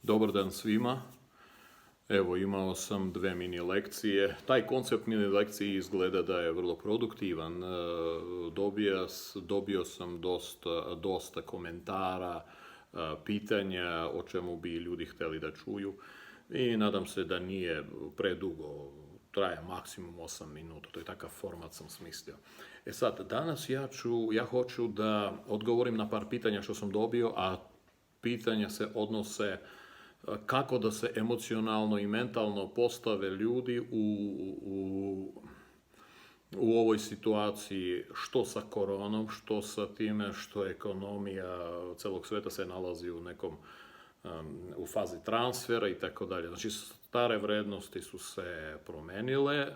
Dobar dan svima. Evo, imao sam 2 mini lekcije. Taj koncept mini lekcije izgleda da je vrlo produktivan. Dobio sam dosta komentara, pitanja o čemu bi ljudi htjeli da čuju i nadam se da nije predugo, traje maksimum 8 minuta, to je takav format sam smislio. Sad, danas ja hoću da odgovorim na par pitanja što sam dobio, a pitanja se odnose kako da se emocionalno i mentalno postave ljudi u ovoj situaciji, što sa koronom, što sa time što ekonomija celog sveta se nalazi u fazi transfera i tako dalje. Znači, stare vrednosti su se promenile,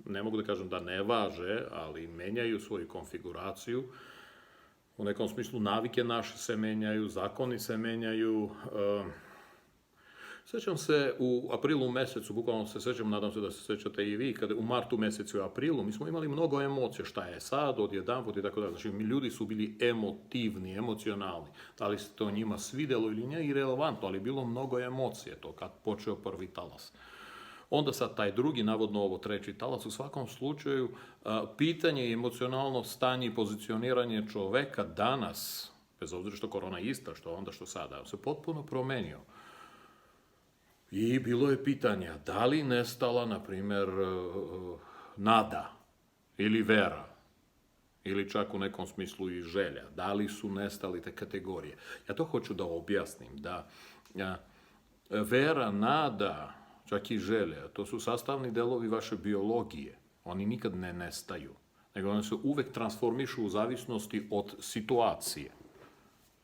ne mogu da kažem da ne važe, ali menjaju svoju konfiguraciju. U nekom smislu navike naše se menjaju, zakoni se menjaju. Sjećam se u aprilu mesecu, bukvalno se sjećam, nadam se da se sjećate i vi, kada u martu mesecu i aprilu, mi smo imali mnogo emocija, šta je sad, odjedanput i tako dalje. Znači, ljudi su bili emotivni, emocionalni. Da li se to njima svidjelo ili nije, irelevantno, ali bilo mnogo emocije to kad počeo prvi talas. Onda sad taj drugi, navodno ovo treći talas, u svakom slučaju, pitanje i emocionalno stanje i pozicioniranje čoveka danas, bez obzira što korona je ista, što onda što sada, se potpuno promenio. I bilo je pitanja, da li nestala, na primjer, nada ili vera, ili čak u nekom smislu i želja, da li su nestali te kategorije. Ja to hoću da objasnim, da vera, nada, čak i želja, to su sastavni delovi vaše biologije. Oni nikad ne nestaju, nego oni se uvek transformišu u zavisnosti od situacije.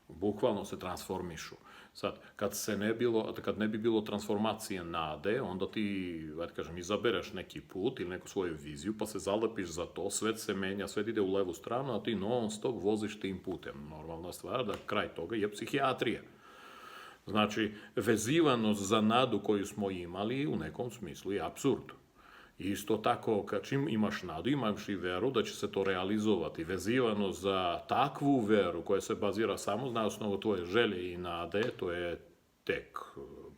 Bukvalno se transformišu. Sad, kad ne bi bilo transformacije nade, onda ti, izabereš neki put ili neku svoju viziju, pa se zalepiš za to, svet se menja, svet ide u levu stranu, a ti non stop voziš tim putem. Normalna stvar da kraj toga je psihijatrija. Znači, vezivanost za nadu koju smo imali u nekom smislu je apsurd. Isto tako, čim imaš nadu, imaš i veru da će se to realizovati. Vezivano za takvu veru koja se bazira samo na osnovu tvoje želje i nade, to je tek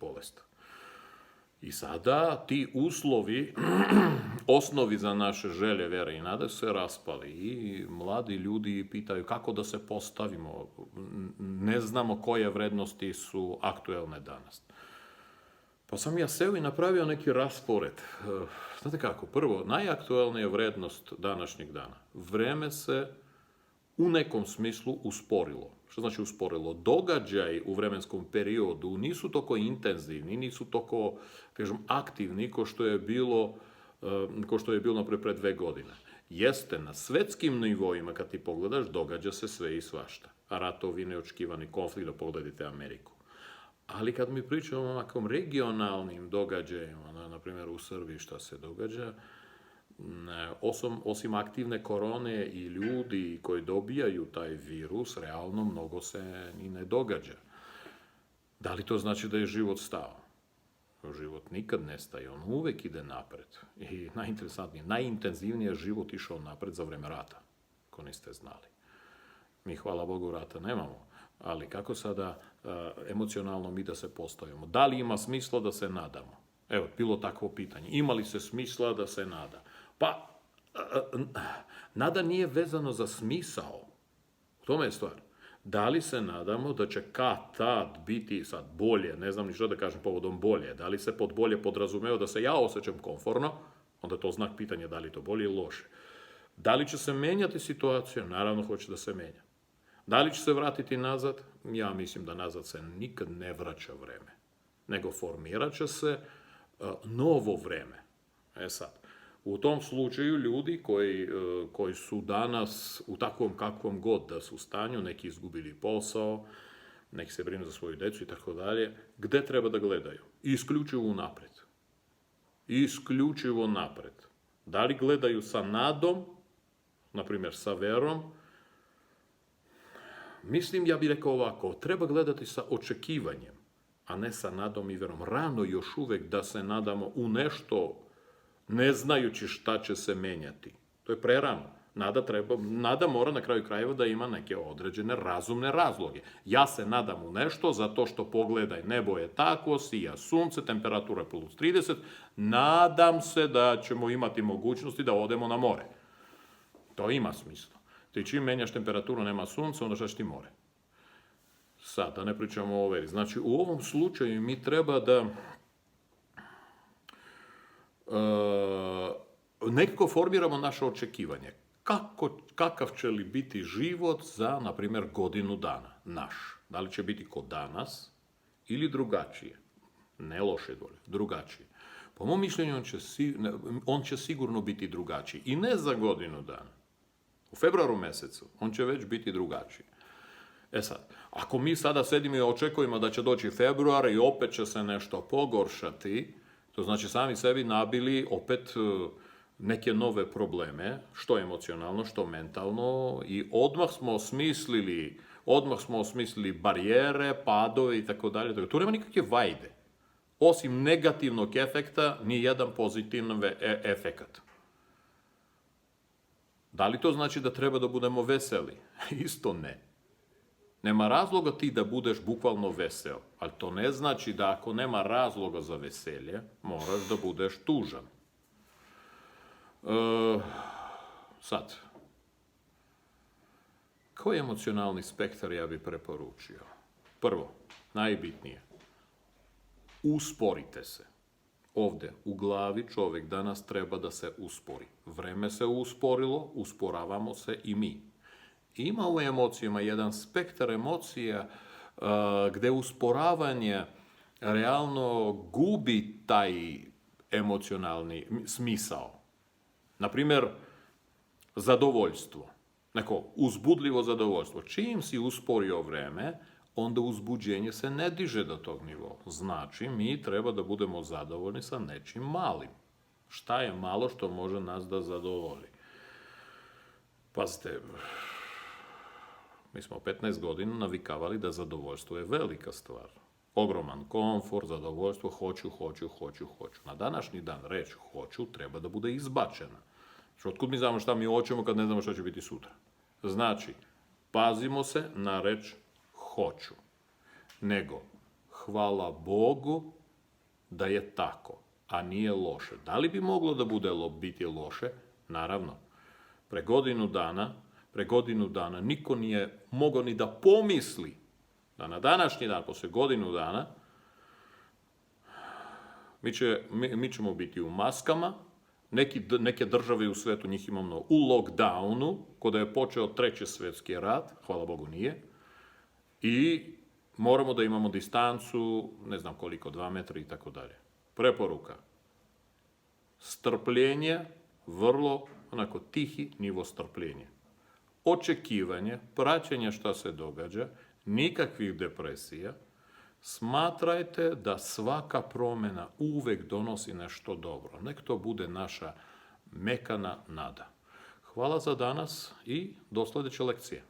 bolest. I sada ti uslovi, osnovi za naše želje, vere i nade se raspali i mladi ljudi pitaju kako da se postavimo. Ne znamo koje vrednosti su aktuelne danas. Pa sam ja seo i napravio neki raspored. Znate kako, prvo, najaktuelnija vrednost današnjeg dana. Vreme se u nekom smislu usporilo. Što znači usporilo? Događaji u vremenskom periodu nisu toliko intenzivni, nisu toliko, aktivni ko što je bilo naprijed pre 2 godine. Jeste, na svetskim nivoima, kad ti pogledaš, događa se sve i svašta. Ratovi, neočekivani konflikt, da pogledajte Ameriku. Ali kad mi pričamo o nekom regionalnim događajima, na primjer u Srbiji šta se događa, osim aktivne korone i ljudi koji dobijaju taj virus, realno mnogo se ni ne događa. Da li to znači da je život stao? Život nikad ne staje, on uvek ide napred. I najinteresantnije, najintenzivnije je život išao napred za vreme rata, ako niste znali. Mi, hvala Bogu, rata nemamo. Ali kako sada emocionalno mi da se postavimo? Da li ima smisla da se nadamo? Evo, bilo takvo pitanje. Ima li se smisla da se nada? Pa, nada nije vezano za smisao. U tome je stvar. Da li se nadamo da će kad biti sad bolje, ne znam ni što da kažem povodom bolje, da li se pod bolje podrazumeva da se ja osjećam komforno, onda je to znak pitanja da li to bolje ili loše. Da li će se menjati situacija? Naravno hoće da se menja. Da li će se vratiti nazad? Ja mislim da nazad se nikad ne vraća vreme, nego formirat će se novo vreme. Sad, u tom slučaju ljudi koji su danas u takvom kakvom god da su u stanju, neki izgubili posao, neki se brinu za svoju decu i tako dalje, gde treba da gledaju? Isključivo napred. Isključivo napred. Da li gledaju sa nadom, na primjer sa verom? Mislim, ja bih rekao ovako, treba gledati sa očekivanjem, a ne sa nadom i verom. Rano još uvek da se nadamo u nešto, ne znajući šta će se menjati. To je prerano. Nada mora na kraju krajeva da ima neke određene razumne razloge. Ja se nadam u nešto zato što pogledaj, nebo je tako, sija sunce, temperatura je plus 30, nadam se da ćemo imati mogućnosti da odemo na more. To ima smisla. Ti čim menjaš temperaturu, nema sunca, onda šta će ti more? Sad, da ne pričamo o veri. Znači, u ovom slučaju mi treba da nekako formiramo naše očekivanje. Kakav će li biti život za, na primjer, godinu dana, naš? Da li će biti kod danas ili drugačije? Ne loše dole, drugačije. Po mom mišljenju, on će sigurno biti drugačiji. I ne za godinu dana. U februaru mesecu on će već biti drugačiji. E sad, ako mi sada sedimo i očekujemo da će doći februar i opet će se nešto pogoršati, to znači sami sebi nabili opet neke nove probleme, što emocionalno, što mentalno, i odmah smo osmislili barijere, padove i tako dalje. Tu nema nikakve vajde. Osim negativnog efekta, ni jedan pozitivan efekat. Da li to znači da treba da budemo veseli? Isto ne. Nema razloga ti da budeš bukvalno veseo, ali to ne znači da ako nema razloga za veselje, moraš da budeš tužan. Sad, koji emocionalni spektar ja bih preporučio? Prvo, najbitnije, usporite se. Ovde, u glavi čovjek danas treba da se uspori. Vreme se usporilo, usporavamo se i mi. Ima u emocijama jedan spektar emocija gde usporavanje realno gubi taj emocionalni smisao. Naprimjer, zadovoljstvo. Neko uzbudljivo zadovoljstvo. Čim si usporio vreme, onda uzbuđenje se ne diže do tog nivoa. Znači, mi treba da budemo zadovoljni sa nečim malim. Šta je malo što može nas da zadovolji? Pazite, mi smo 15 godina navikavali da zadovoljstvo je velika stvar. Ogroman komfor, zadovoljstvo, hoću. Na današnji dan reč hoću treba da bude izbačena. Otkud mi znamo šta mi hoćemo kad ne znamo šta će biti sutra? Znači, pazimo se na reč hoću. Nego, hvala Bogu da je tako, a nije loše. Da li bi moglo da biti loše? Naravno. Pre godinu dana niko nije mogao ni da pomisli da na današnji dan, posle godinu dana, mi ćemo biti u maskama, neke države u svetu, njih imamo u lockdownu, kada je počeo Treći svjetski rat, hvala Bogu nije, i moramo da imamo distancu, ne znam koliko, 2 metra i tako dalje. Preporuka. Strpljenje, vrlo onako tihi nivo strpljenja. Očekivanje, praćenje šta se događa, nikakvih depresija. Smatrajte da svaka promjena uvek donosi nešto dobro. Nek to bude naša mekana nada. Hvala za danas i do sljedeće lekcije.